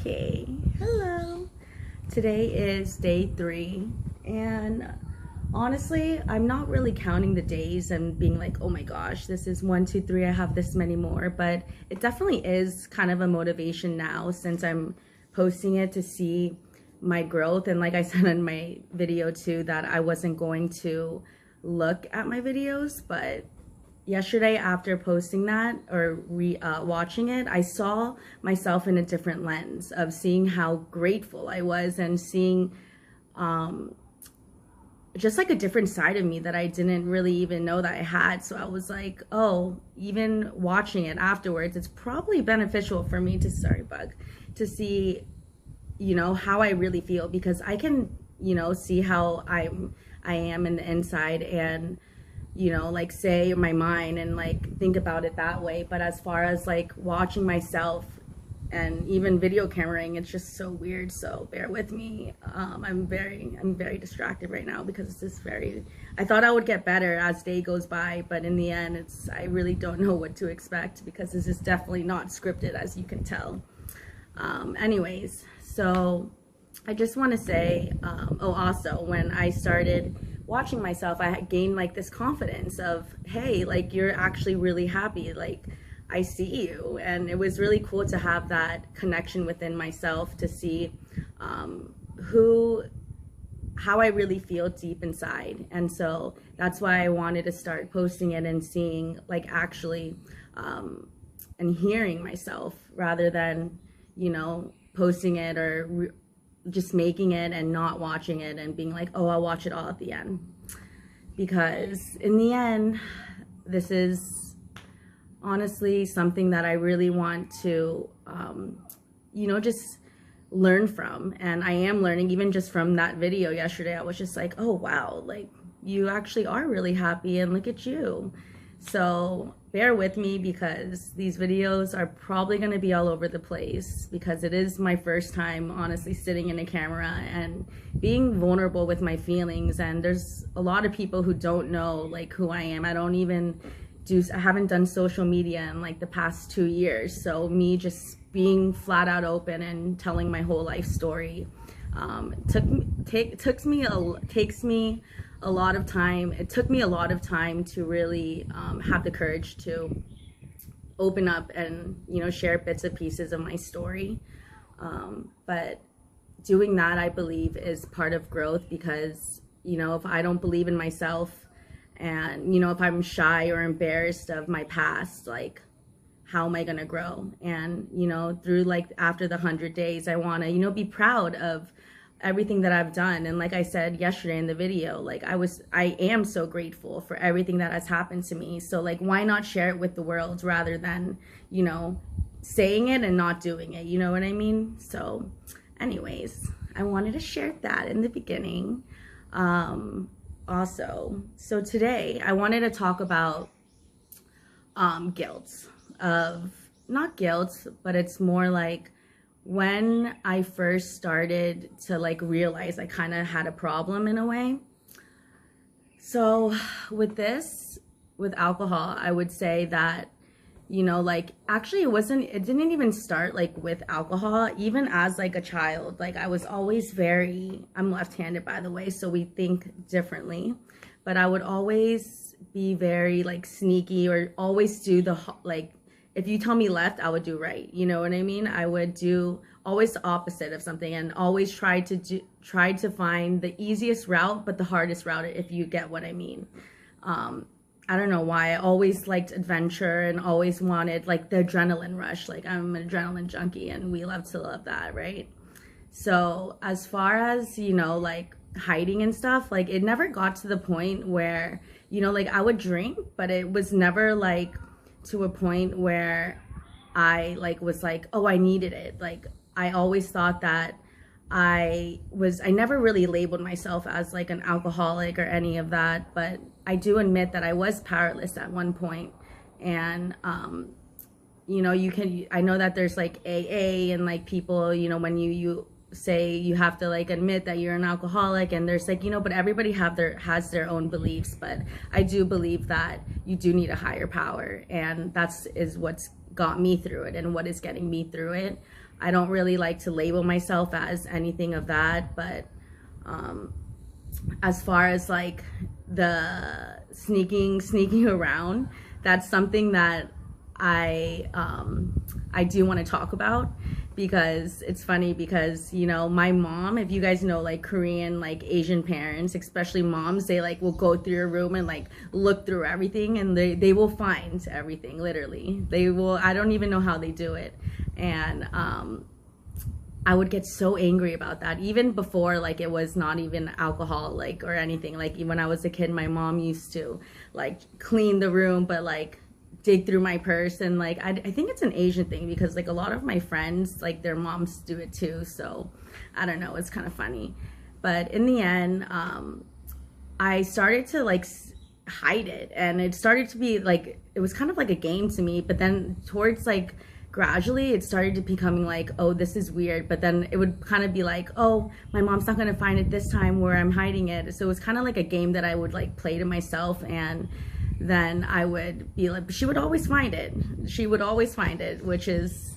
Okay, hello. Today is day 3, and honestly, I'm not really counting the days and being like, oh my gosh, this is 1, 2, 3, I have this many more, but it definitely is kind of a motivation now since I'm posting it to see my growth. And like I said in my video too, that I wasn't going to look at my videos, but yesterday after posting that or watching it, I saw myself in a different lens of seeing how grateful I was and seeing just like a different side of me that I didn't really even know that I had. So I was like, oh, even watching it afterwards, it's probably beneficial for me to, to see, you know, how I really feel, because I can, you know, see how I am in the inside and, you know, like say my mind and like think about it that way. But as far as like watching myself and even video cameraing, it's just so weird. So bear with me. I'm very distracted right now because it's just I thought I would get better as day goes by, but in the end I really don't know what to expect because this is definitely not scripted, as you can tell. Anyways, so I just want to say, oh, also when I started watching myself, I gained like this confidence of, hey, like you're actually really happy, like I see you. And it was really cool to have that connection within myself to see how I really feel deep inside. And so that's why I wanted to start posting it and seeing like actually and hearing myself rather than, you know, posting it or just making it and not watching it and being like, oh, I'll watch it all at the end. Because in the end, this is honestly something that I really want to, you know, just learn from. And I am learning, even just from that video yesterday. I was just like, oh, wow, like you actually are really happy and look at you. So bear with me because these videos are probably going to be all over the place because it is my first time honestly sitting in a camera and being vulnerable with my feelings. And there's a lot of people who don't know like who I am. I haven't done social media in like the past 2 years. So me just being flat out open and telling my whole life story takes me a lot of time. It took me a lot of time to really have the courage to open up and, you know, share bits and pieces of my story. But doing that, I believe, is part of growth because, you know, if I don't believe in myself and, you know, if I'm shy or embarrassed of my past, like, how am I going to grow? And, you know, through like after the 100 days, I want to, you know, be proud of everything that I've done. And like I said yesterday in the video, like I am so grateful for everything that has happened to me. So like, why not share it with the world rather than, you know, saying it and not doing it, you know what I mean? So anyways, I wanted to share that in the beginning. Also, so today I wanted to talk about guilt of, not guilt, but it's more like when I first started to like realize I kind of had a problem in a way. So with alcohol, I would say that, you know, like actually it didn't even start like with alcohol. Even as like a child, like I was always I'm left-handed, by the way, so we think differently, but I would always be very like sneaky or always do like, if you tell me left, I would do right. You know what I mean? I would do always the opposite of something and always try to find the easiest route, but the hardest route, if you get what I mean. I don't know why. I always liked adventure and always wanted like the adrenaline rush. Like I'm an adrenaline junkie and we love that, right? So as far as, you know, like hiding and stuff, like it never got to the point where, you know, like I would drink, but it was never like to a point where I like was like, oh, I needed it. Like I always thought that I never really labeled myself as like an alcoholic or any of that, but I do admit that I was powerless at one point. And you know, I know that there's like AA and like people, you know, when you say you have to like admit that you're an alcoholic, and there's like, you know, but everybody has their own beliefs. But I do believe that you do need a higher power, and is what's got me through it and what is getting me through it. I don't really like to label myself as anything of that, but as far as like the sneaking around, that's something that I do want to talk about, because it's funny because, you know, my mom, if you guys know like Korean, like Asian parents, especially moms, they like will go through your room and like look through everything, and they will find everything, literally. They will, I don't even know how they do it. And I would get so angry about that, even before like it was not even alcohol, like, or anything. Like when I was a kid, my mom used to like clean the room, but like dig through my purse. And like I think it's an Asian thing, because like a lot of my friends, like their moms do it too. So I don't know, it's kind of funny. But in the end, I started to like hide it, and it started to be like, it was kind of like a game to me. But then towards like gradually it started to becoming like, oh, this is weird. But then it would kind of be like, oh, my mom's not gonna find it this time where I'm hiding it. So it was kind of like a game that I would like play to myself. And then I would be like, she would always find it. She would always find it, which is,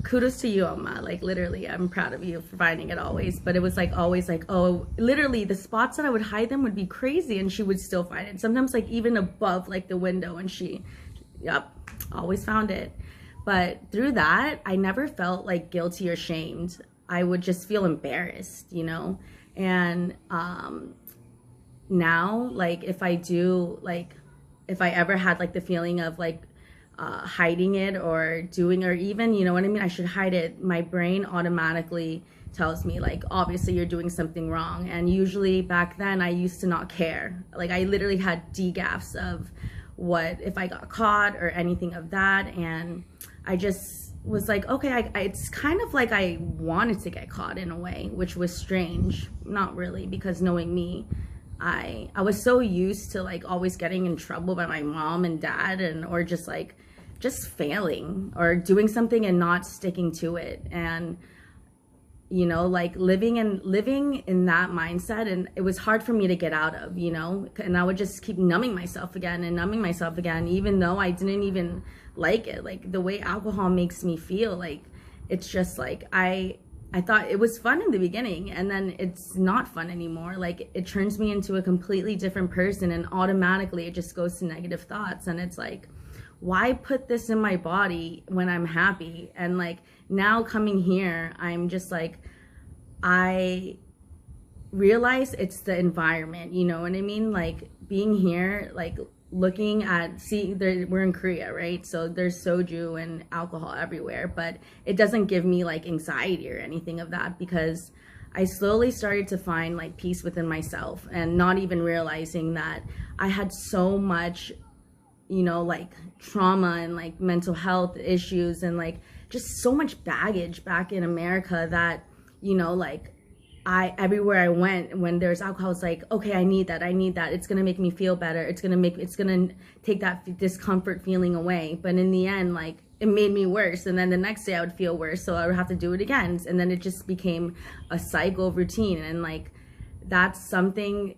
kudos to you, Oma. Like literally, I'm proud of you for finding it always. But it was like always like, oh, literally the spots that I would hide them would be crazy, and she would still find it. Sometimes like even above like the window, and she, yep, always found it. But through that, I never felt like guilty or shamed. I would just feel embarrassed, you know? And now, like if I do, like if I ever had like the feeling of like hiding it or doing, or even, you know what I mean, I should hide it, my brain automatically tells me like, obviously you're doing something wrong. And usually back then I used to not care. Like I literally had DGAFs of what if I got caught or anything of that. And I just was like, okay, it's kind of like I wanted to get caught in a way, which was strange. Not really, because knowing me, I was so used to like always getting in trouble by my mom and dad, and or just failing or doing something and not sticking to it. And you know, like living in that mindset, and it was hard for me to get out of, you know. And I would just keep numbing myself again, even though I didn't even like it. Like the way alcohol makes me feel, like it's just like I thought it was fun in the beginning, and then it's not fun anymore. Like it turns me into a completely different person, and automatically it just goes to negative thoughts. And it's like, why put this in my body when I'm happy? And like now coming here, I'm just like, I realize it's the environment, you know what I mean? Like being here, like looking at, we're in Korea, right? So there's soju and alcohol everywhere, but it doesn't give me like anxiety or anything of that, because I slowly started to find like peace within myself, and not even realizing that I had so much, you know, like trauma and like mental health issues, and like just so much baggage back in America that, you know, like everywhere I went, when there's alcohol, it's like, okay, I need that. It's gonna make me feel better. It's gonna take that discomfort feeling away. But in the end, like it made me worse. And then the next day I would feel worse, so I would have to do it again. And then it just became a cycle of routine. And like that's something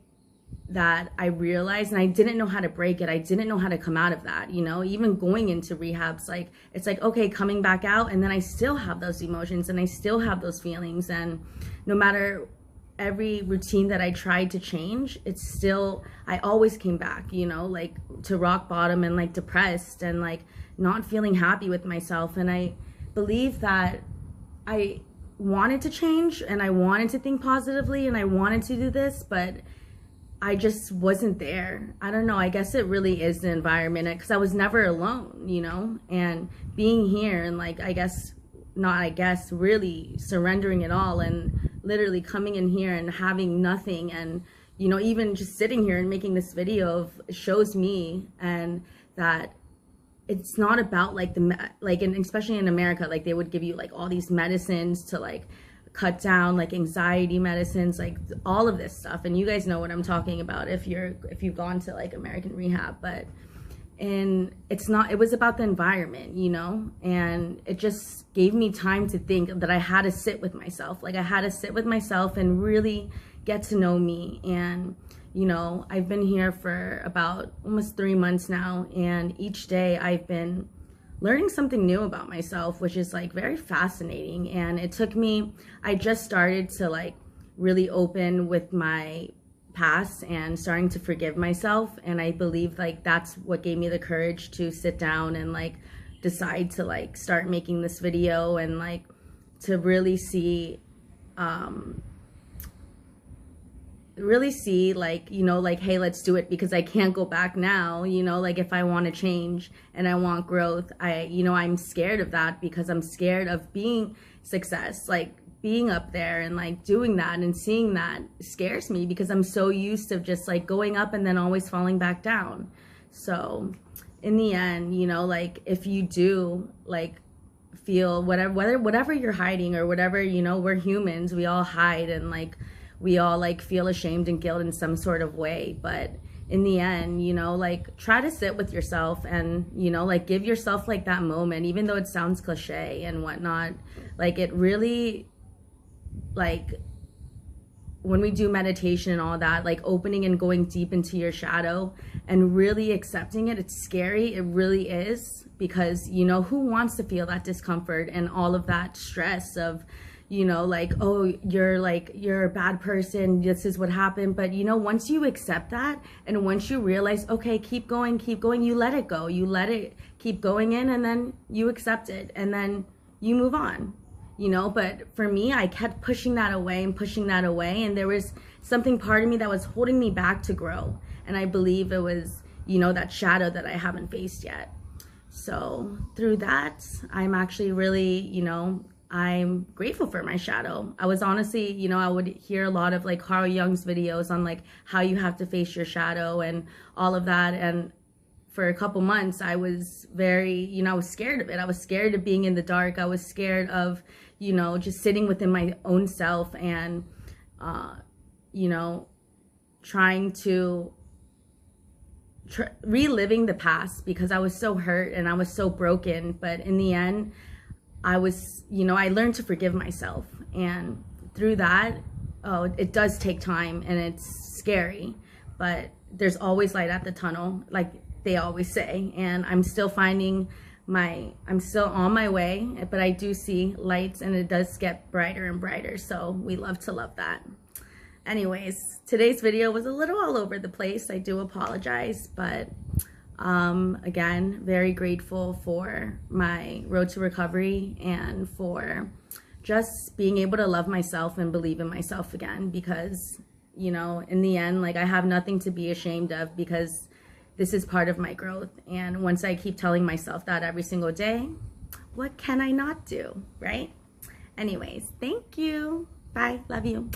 that I realized, and I didn't know how to break it. I didn't know how to come out of that, you know. Even going into rehabs, like it's like, okay, coming back out, and then I still have those emotions and I still have those feelings. And no matter every routine that I tried to change, it's still, I always came back, you know, like to rock bottom, and like depressed, and like not feeling happy with myself. And I believe that I wanted to change, and I wanted to think positively, and I wanted to do this, but I just wasn't there. I don't know, I guess it really is the environment, because I was never alone, you know. And being here, and like really surrendering it all, and literally coming in here and having nothing, and you know, even just sitting here and making this video shows me, and that it's not about like and especially in America, like they would give you like all these medicines to like cut down, like anxiety medicines, like all of this stuff. And you guys know what I'm talking about if you've gone to like American rehab. But and it's not, it was about the environment, you know. And it just gave me time to think that I had to sit with myself. Like I had to sit with myself and really get to know me. And you know, I've been here for about almost 3 months now, and each day I've been learning something new about myself, which is like very fascinating. And it took me, I just started to like really open with my past and starting to forgive myself. And I believe like that's what gave me the courage to sit down and like decide to like start making this video and like to really see like, you know, like, hey, let's do it, because I can't go back now. You know, like if I want to change and I want growth, I'm scared of that, because I'm scared of being success, like being up there and like doing that and seeing that scares me, because I'm so used to just like going up and then always falling back down. So in the end, you know, like if you do like feel whatever you're hiding or whatever, you know, we're humans, we all hide, and like we all like feel ashamed and guilt in some sort of way. But in the end, you know, like try to sit with yourself and, you know, like give yourself like that moment, even though it sounds cliche and whatnot. Like it really, like when we do meditation and all that, like opening and going deep into your shadow and really accepting it, it's scary. It really is, because, you know, who wants to feel that discomfort and all of that stress of, you know, like, oh, you're a bad person, this is what happened. But, you know, once you accept that and once you realize, okay, keep going, you let it go, you let it keep going in, and then you accept it and then you move on. You know, but for me, I kept pushing that away, and there was something part of me that was holding me back to grow. And I believe it was, you know, that shadow that I haven't faced yet. So through that, I'm actually really, you know, I'm grateful for my shadow. I was honestly, you know, I would hear a lot of like Carl Jung's videos on like how you have to face your shadow and all of that. And for a couple months, I was very, you know, I was scared of it. I was scared of being in the dark. I was scared of, you know, just sitting within my own self and, you know, trying to reliving the past, because I was so hurt and I was so broken. But in the end, I was, you know, I learned to forgive myself. And through that, oh, it does take time and it's scary, but there's always light at the tunnel, like they always say. And I'm still finding I'm still on my way, but I do see lights, and it does get brighter and brighter. So we love to love that. Anyways, today's video was a little all over the place. I do apologize, but again, very grateful for my road to recovery and for just being able to love myself and believe in myself again, because, you know, in the end, like I have nothing to be ashamed of, because this is part of my growth. And once I keep telling myself that every single day, what can I not do, right? Anyways, thank you. Bye. Love you.